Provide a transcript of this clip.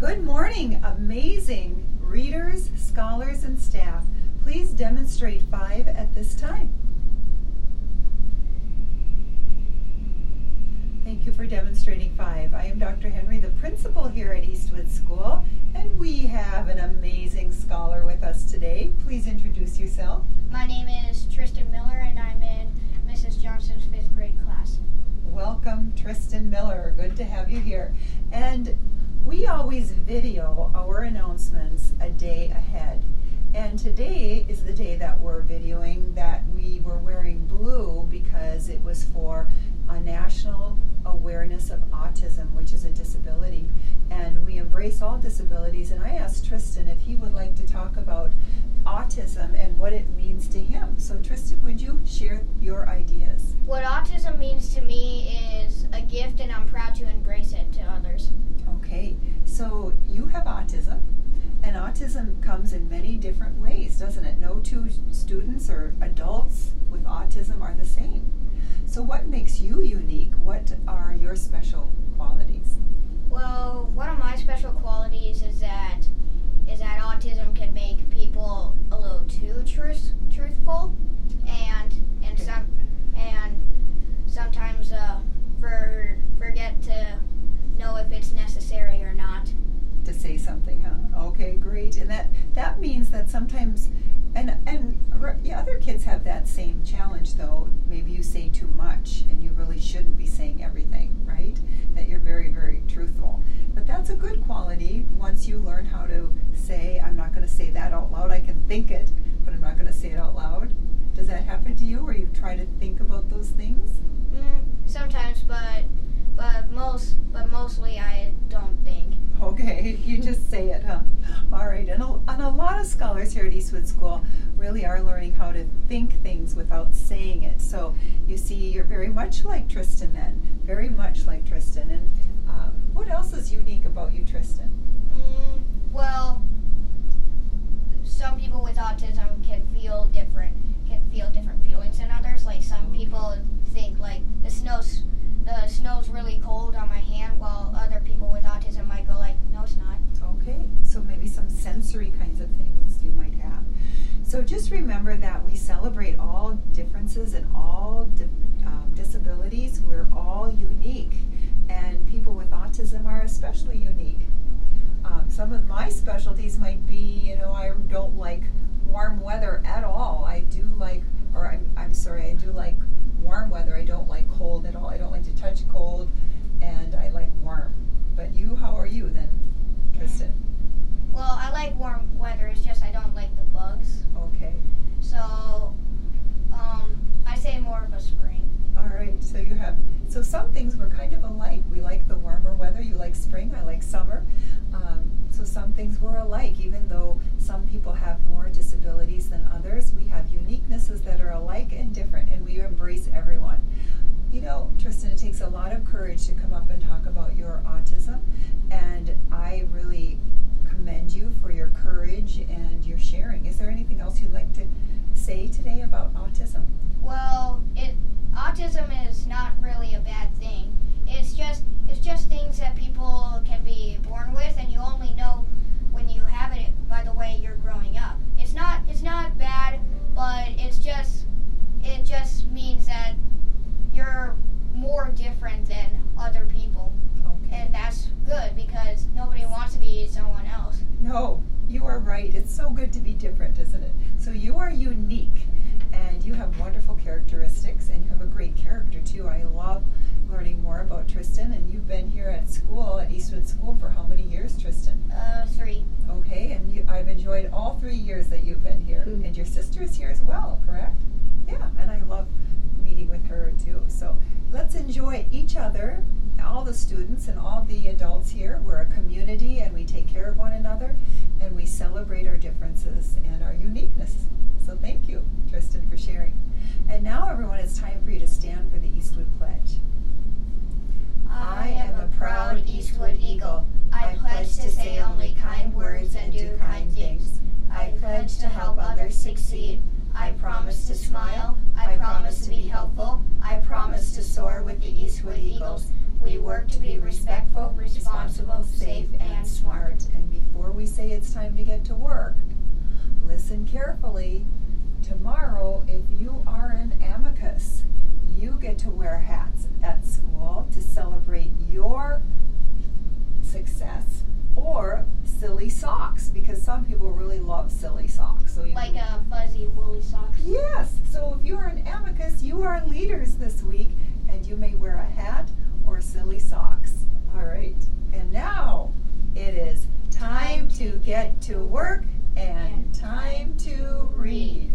Good morning, amazing readers, scholars, and staff. Please demonstrate 5 at this time. Thank you for demonstrating 5. I am Dr. Henry, the principal here at Eastwood School, and we have an amazing scholar with us today. Please introduce yourself. My name is Tristan Miller, and I'm in Mrs. Johnson's 5th grade class. Welcome, Tristan Miller. Good to have you here. And we always video our announcements a day ahead. And today is the day that we're videoing that we were wearing blue because it was for a national awareness of autism, which is a disability. And we embrace all disabilities. And I asked Tristan if he would like to talk about autism and what it means to him. So Tristan, would you share your ideas? What autism means to me is a gift, and I'm proud to embrace it to others. Okay, so you have autism, and autism comes in many different ways, doesn't it? No two students or adults with autism are the same. So what makes you unique? What are your special qualities? Well, one of my special qualities is that autism can make people a little too truthful, and sometimes forget to know if it's necessary or not. To say something, huh? Okay, great. And that means that sometimes, and other kids have that same challenge though. Maybe you say too much and you really shouldn't be saying everything, right? That you're very, very truthful. But that's a good quality once you learn how to say, I'm not going to say that out loud. I can think it, but I'm not going to say it out loud. Does that happen to you, where you try to think about those things? Sometimes, but mostly I don't think. Okay, you just say it, huh? All right, and a lot of scholars here at Eastwood School really are learning how to think things without saying it. So you see, you're very much like Tristan then, very much like Tristan. And what else is unique about you, Tristan? Well, some people with autism can feel different feelings than others. Like some people think like the snow's really cold on my hand, while other people with autism might go like, no, it's not. Okay, so maybe some sensory kinds of things you might have. So just remember that we celebrate all differences and all disabilities. We're all unique, and people with autism are especially unique. Some of my specialties might be, I don't like warm weather at all. I do like warm weather. I don't like cold at all. I don't like to touch cold, and I like warm. But you, how are you then, Tristan? Well, I like warm weather. It's just I don't like the bugs. Okay. So, I say more of a spring. All right. So some things we're kind of alike. We like the warmer weather. You like spring. I like summer. So some things we're alike, even though some people have more disabilities than others. We have uniquenesses that are alike and different, and we embrace everyone. Tristan, it takes a lot of courage to come up and talk about your autism, and I really commend you for your courage and your sharing. Is there anything else you'd like to say today about autism? Well, autism is not really a bad thing. It's just things that people can be born with, and you only know when you have it by the way you're growing up. It's not bad, but it just means that you're more different than other people. Okay. And that's good, because nobody wants to be someone else. No, you are right. It's so good to be different, isn't it? So you are unique, and you have wonderful characteristics, and you have a great character too. I love learning more about Tristan, and you've been here at school, at Eastwood School, for how many years, Tristan? 3. Okay, and I've enjoyed all 3 years that you've been here. And your sister is here as well, correct? Yeah, and I love meeting with her too. So let's enjoy each other, all the students and all the adults here. We're a community, and we take care of one another, and we celebrate our differences and our uniqueness. So thank you, Tristan, for sharing. And now, everyone, it's time for you to stand for the Eastwood Pledge. I am a proud Eastwood Eagle. I pledge to say only kind words and do kind things. I pledge to help others succeed. I promise to smile. I promise to be helpful. I promise to soar with the Eastwood Eagles. We work to be respectful, responsible, safe, and smart. time to get to work. Listen carefully. Tomorrow, if you are an Amicus, you get to wear hats at school to celebrate your success, or silly socks, because some people really love silly socks. So you Like fuzzy woolly socks. Yes. So if you are an Amicus, you are leaders this week, and you may wear a hat or silly socks. All right. And now it is time to get to work and time to read.